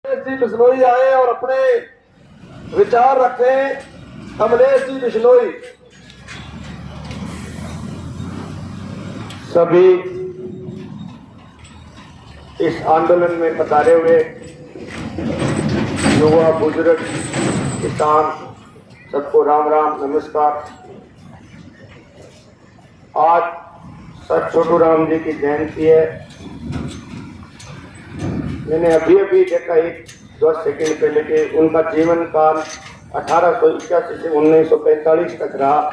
जी बिश्नोई आए और अपने विचार रखें। कमलेश जी बिश्नोई। सभी इस आंदोलन में पधारे हुए युवा, बुजुर्ग, किसान, सबको राम राम, नमस्कार। आज सर छोटू राम जी की जयंती है। मैंने अभी अभी देखा 1-2 सेकंड पहले कि उनका जीवन काल 1881 से 1945 तक रहा,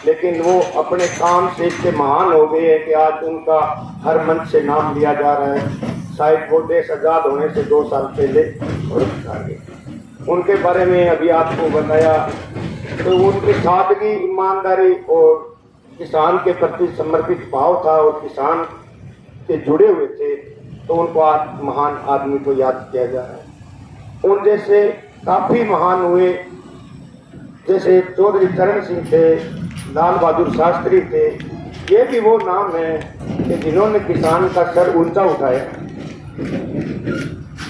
लेकिन वो अपने काम से इतने महान हो गए हैं कि आज उनका हर मंच से नाम लिया जा रहा है। शायद वो देश आजाद होने से 2 साल पहले और आगे। उनके बारे में अभी आपको बताया, तो उनकी सादगी, ईमानदारी और किसान के प्रति समर्पित भाव था और किसान से जुड़े हुए थे, तो उनको आज महान आदमी को याद किया जा रहा है। उन जैसे काफी महान हुए, जैसे चौधरी चरण सिंह थे, लाल बहादुर शास्त्री थे। ये भी वो नाम है कि जिन्होंने किसान का सर ऊंचा उठाया।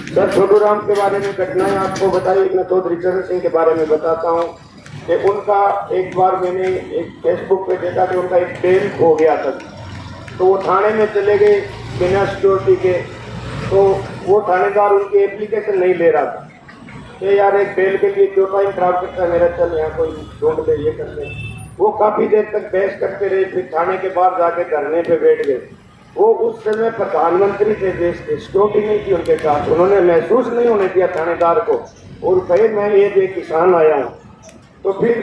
सर छोटू राम के बारे में घटनाएं आपको बताई। मैं चौधरी चरण सिंह के बारे में बताता हूँ कि उनका एक बार मैंने एक फेसबुक पे देखा कि उनका एक बेल खो गया था, तो वो थाने में चले गए बिना सिक्योरिटी के। तो वो थानेदार उनकी एप्लीकेशन नहीं ले रहा था कि यार एक बेल के लिए क्यों टाइम खराब करता है मेरा, चल यहाँ कोई ढूंढ ले, ये कर ले। वो काफी देर तक बहस करते रहे, फिर थाने के बाद जाके धरने पे बैठ गए। वो उस समय प्रधानमंत्री थे देश के, सिक्योरिटी नहीं थी उनके साथ। उन्होंने महसूस नहीं होने दिया थानेदार को और कहे मैं ये किसान आया हूँ। तो फिर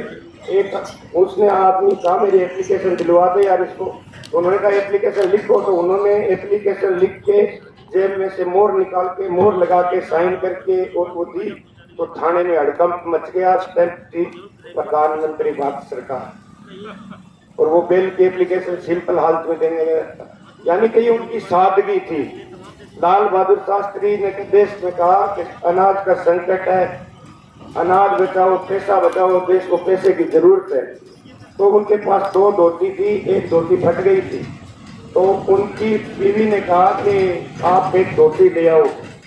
एक उसने आदमी कहा मेरी एप्लीकेशन दिलवा दे यार इसको। तो उन्होंने कहा एप्लीकेशन लिखो। तो उन्होंने एप्लीकेशन लिख के जेब में से मोहर निकाल के, मोहर लगा के, साइन करके और वो दी। तो थाने में हड़कंप मच गया। स्टैंप थी प्रधानमंत्री भारत सरकार, और वो बेल की एप्लीकेशन सिंपल हालत में देने गया। यानी कि उनकी सादगी थी। लाल बहादुर शास्त्री ने देश में कहा कि अनाज का संकट है, अनाज बचाओ, पैसा बचाओ, देश को पैसे की जरूरत है। तो उनके पास 2 धोती थी, एक धोती फट गई थी। तो उनकी बीवी ने कहा कि आप एक धोती ले आओ।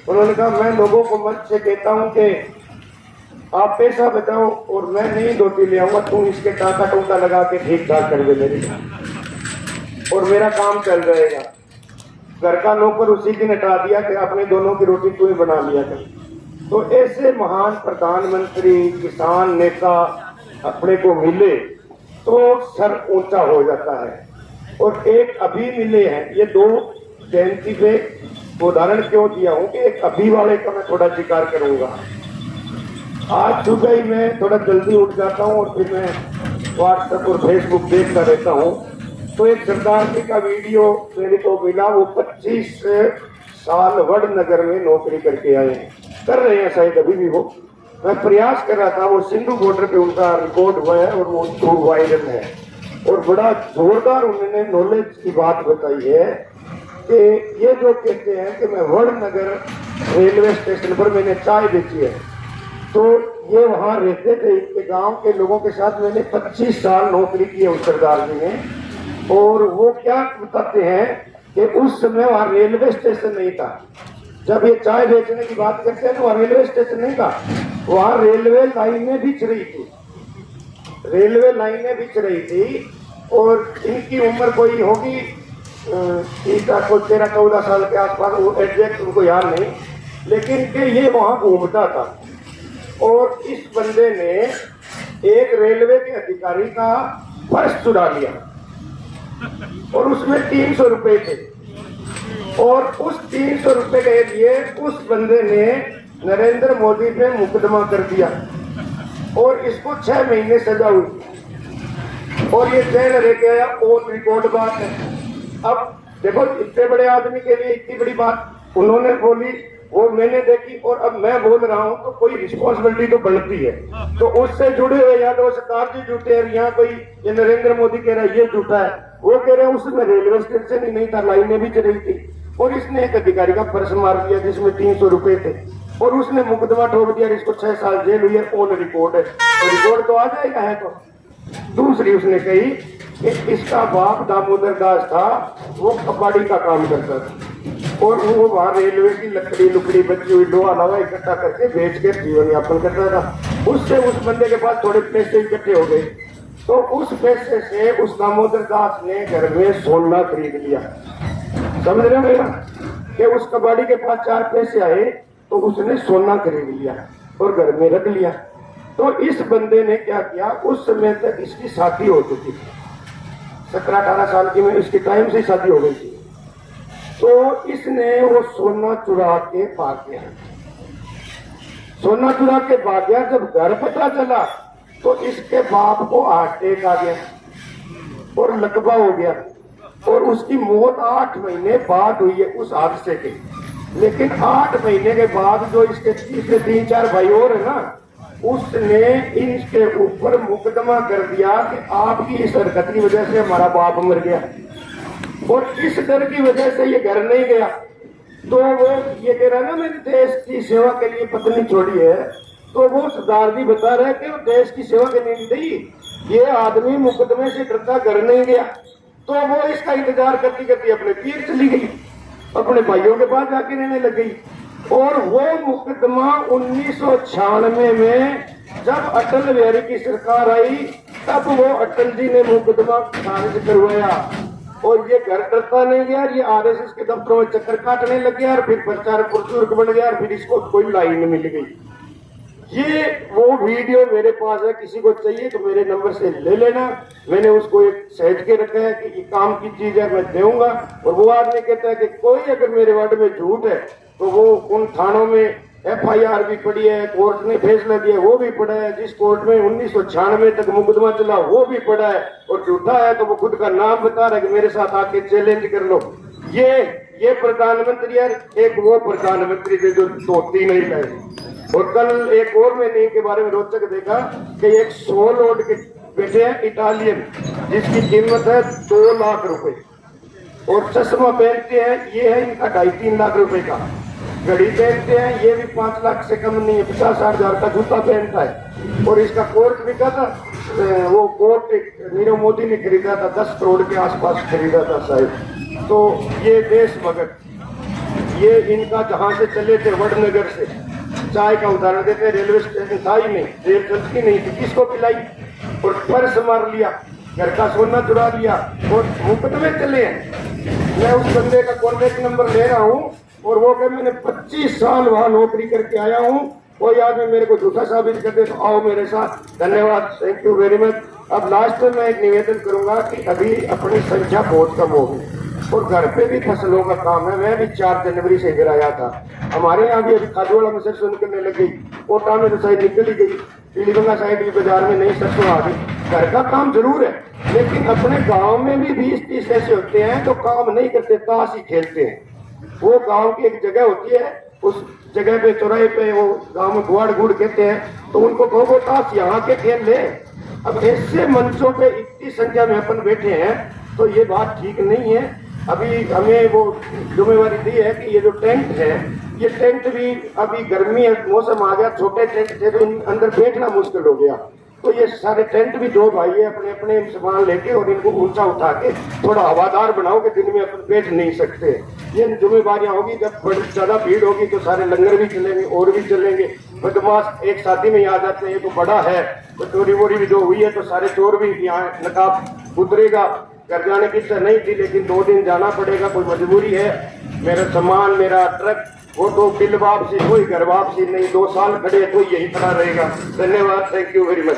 उन्होंने कहा मैं लोगों को मंच से कहता हूँ कि आप पैसा बचाओ और मैं नहीं धोती ले आऊंगा, तुम इसके टाका टूका लगा के ठीक ठाक कर दे मेरी, और मेरा काम चल जाएगा। घर का नौकर उसी दिन हटा दिया कि अपने दोनों की रोटी तू ही बना लिया कर। तो ऐसे महान प्रधानमंत्री, किसान नेता अपने को मिले तो सर ऊंचा हो जाता है। और एक अभी मिले हैं, ये 2 जयंती पे उदाहरण क्यों दिया हूँ कि एक अभी वाले का मैं थोड़ा जिक्र करूंगा। आज सुबह ही मैं थोड़ा जल्दी उठ जाता हूँ और फिर मैं व्हाट्सएप और फेसबुक देखता रहता हूँ। तो एक सरदार जी का वीडियो मेरे को मिला। वो 25 साल वडनगर में नौकरी करके आए हैं, कर रहे हैं शायद अभी भी। वो मैं प्रयास कर रहा था, वो सिंधु बॉर्डर पे उनका रिकॉर्ड हुआ है और वो वायरल है। और बड़ा जोरदार उन्होंने नॉलेज की बात बताई है कि ये जो कहते हैं कि मैं वडनगर रेलवे स्टेशन पर मैंने चाय बेची है, तो ये वहाँ रहते थे, इनके गांव के लोगों के साथ मैंने 25 साल नौकरी की है उस सरदार जी ने। और वो क्या बताते हैं कि उस समय वहाँ रेलवे स्टेशन नहीं था। जब ये चाय बेचने की बात करते हैं तो वहाँ रेलवे स्टेशन नहीं था, वहाँ रेलवे लाइनें बिछ रही थी, रेलवे लाइनें बिछ रही थी। और इनकी उम्र कोई होगी 13-14 साल के आसपास, वो एग्जैक्ट उनको याद नहीं, लेकिन कि ये वहाँ घूमता था। और इस बंदे ने एक रेलवे के अधिकारी का पर्स चुरा लिया और उसमें 300 रुपए थे। और उस 300 रुपए के लिए उस बंदे ने नरेंद्र मोदी पे मुकदमा कर दिया और इसको 6 महीने सजा हुई और ये जेल रह गया। और रिकॉर्ड बात है। अब देखो इतने बड़े आदमी के लिए इतनी बड़ी बात उन्होंने बोली, वो मैंने देखी, और अब मैं बोल रहा हूँ तो कोई रिस्पॉन्सिबिलिटी तो बनती है। तो उससे जुड़े हुए यादव सरदार जी झूठे हैं, यहाँ कोई ये नरेंद्र मोदी कह रहा है ये झूठा है, वो कह रहे हैं उसमें रेलवे स्टेशन ही नहीं था, लाइनें भी चल रही थी। और इसने एक अधिकारी का पर्स मार दिया जिसमें 300 रुपए थे और उसने मुकदमा ठोक दिया, इसको 6 साल जेल हुई है। ऑन रिकॉर्ड है, तो रिकॉर्ड तो आ जाएगा है। तो दूसरी उसने कही कि इसका बाप दामोदर दास था, वो कबाड़ी का काम करता था। और वो वहाँ रेलवे की लकड़ी लुकड़ी बची हुई लोहा लावा इकट्ठा करके बेच के जीवन यापन करता था। उससे उस बंदे के पास थोड़े पैसे इकट्ठे हो गए, तो उस पैसे से उस दामोदर दास ने घर में सोना खरीद लिया। समझ रहे हो मेरा कि उस कबाड़ी के पास 4 पैसे आए तो उसने सोना खरीद लिया और घर में रख लिया। तो इस बंदे ने क्या किया, उस समय तक इसकी शादी हो चुकी थी, 17-18 साल की में इसके टाइम से शादी हो गई थी। तो इसने वो सोना चुरा के भाग गया। सोना चुरा के भाग गया। जब घर पता चला तो इसके बाप को हार्ट अटैक आ गया और लकवा हो गया और उसकी मौत 8 महीने बाद हुई है उस हादसे के। लेकिन 8 महीने के बाद जो इसके तीसरे 3-4 भाई और है ना, उसने इनके ऊपर मुकदमा कर दिया कि आपकी इस हरकत की वजह से हमारा बाप मर गया, और इस डर की वजह से ये घर नहीं गया। तो वो ये कह रहा है ना, मैंने देश की सेवा के लिए पत्नी छोड़ी है, तो वो सरदार जी बता रहे कि वो देश की सेवा के लिए नहीं, ये आदमी मुकदमे से डरता घर नहीं गया। तो वो इसका इंतजार करती करती अपने पीर चली गई, अपने भाइयों के पास जाके रहने लग गई। और वो मुकदमा 1996 में जब अटल बिहारी की सरकार आई, तब वो अटल जी ने मुकदमा खारिज करवाया और ये घर डरता नहीं गया। ये आरएसएस के दफ्तरों में चक्कर काटने लग गया और फिर प्रचारक बुजुर्ग बन गया और फिर इसको कोई लाइन मिल गई। ये वो वीडियो मेरे पास है, किसी को चाहिए तो मेरे नंबर से ले लेना। मैंने उसको एक सेट के रखा है कि ये काम की चीज है, मैं दूंगा। और वो आदमी कहता है कि कोई अगर मेरे वार्ड में झूठ है तो वो उन थानों में FIR भी पड़ी है, कोर्ट ने फैसला दिया वो भी पड़ा है, जिस कोर्ट में 1996 तक मुकदमा चला वो भी पड़ा है। और झूठा है तो वो खुद का नाम बता रहा है कि मेरे साथ आके चैलेंज कर लो। ये प्रधानमंत्री है, एक वो प्रधानमंत्री थे जो धोती नहीं लाए। और कल एक और मैंने इनके बारे में रोचक देखा कि एक 100 लोड के बेटे हैं इटालियन, जिसकी कीमत है 2 लाख रुपए, और चश्मा पहनते हैं, ये है इनका 2.5-3 लाख रुपए का। घड़ी पहनते हैं, ये भी 5 लाख से कम नहीं है, 50-60 हजार का जूता पहनता है। और इसका कोट बिका था, वो कोट नीरव मोदी ने खरीदा था, 10 करोड़ के आसपास खरीदा था शायद। तो ये देशभक्त, ये इनका जहां से चले थे वडनगर से, चाय का उदाहरण देते हैं, रेलवे स्टेशन था ही नहीं, रेल चलती नहीं थी, किसको पिलाई और पर्स मार लिया, घर का सोना चुरा लिया और मुकदमे चले हैं। मैं उस बंदे का कॉन्टेक्ट नंबर ले रहा हूँ और वो कहे मैंने 25 साल वहां नौकरी करके आया हूँ, कोई आदमी मेरे को झूठा साबित कर दे तो आओ मेरे साथ। धन्यवाद, थैंक यू वेरी मच। अब लास्ट में मैं एक निवेदन करूंगा कि अभी अपनी संख्या बहुत कम हो गई और घर पे भी फसलों का काम है। मैं भी 4 जनवरी से इधर आया था, हमारे यहाँ भी अभी खाजोड़ा में सरसों निकलने लग गई, कोटा में तो साइड निकल ही गई, पीलीबंगा साइड भी बाजार में नई सरसों आ गई। घर का काम जरूर है, लेकिन अपने गाँव में भी 20-30 ऐसे होते हैं जो काम नहीं करते, ताश ही खेलते हैं। वो गांव की एक जगह होती है, उस जगह पे चौराहे पे वो गांव में गुआड़ गुड़ कहते हैं, तो उनको कहो ताश यहाँ के खेल ले। अब ऐसे मंचों पे इतनी संख्या में अपन बैठे हैं तो ये बात ठीक नहीं है। अभी हमें वो जिम्मेवारी दी है कि ये जो टेंट है, ये टेंट भी अभी गर्मी मौसम आ गया, छोटे टेंट थे तो अंदर बैठना मुश्किल हो गया। तो ये सारे टेंट भी 2 भाई है, अपने अपने सामान लेके और इनको ऊंचा उठा के थोड़ा हवादार बनाओ कि दिन में अपन बैठ नहीं सकते। ये जिम्मेवारियां होगी, जब बड़ी ज्यादा भीड़ होगी तो सारे लंगर भी चलेंगे और भी चलेंगे। बदमाश एक शादी में ही आ जाते हैं, ये तो बड़ा है, तो चोरी वोरी भी जो हुई है तो सारे चोर भी यहाँ नकाब उतरेगा। घर जाने की इच्छा नहीं थी लेकिन 2 दिन जाना पड़ेगा, कोई मजबूरी है। मेरा सामान, मेरा ट्रक, वो तो बिल वापसी, कोई घर वापसी नहीं, 2 साल खड़े तो यही खड़ा रहेगा। धन्यवाद, थैंक यू वेरी मच।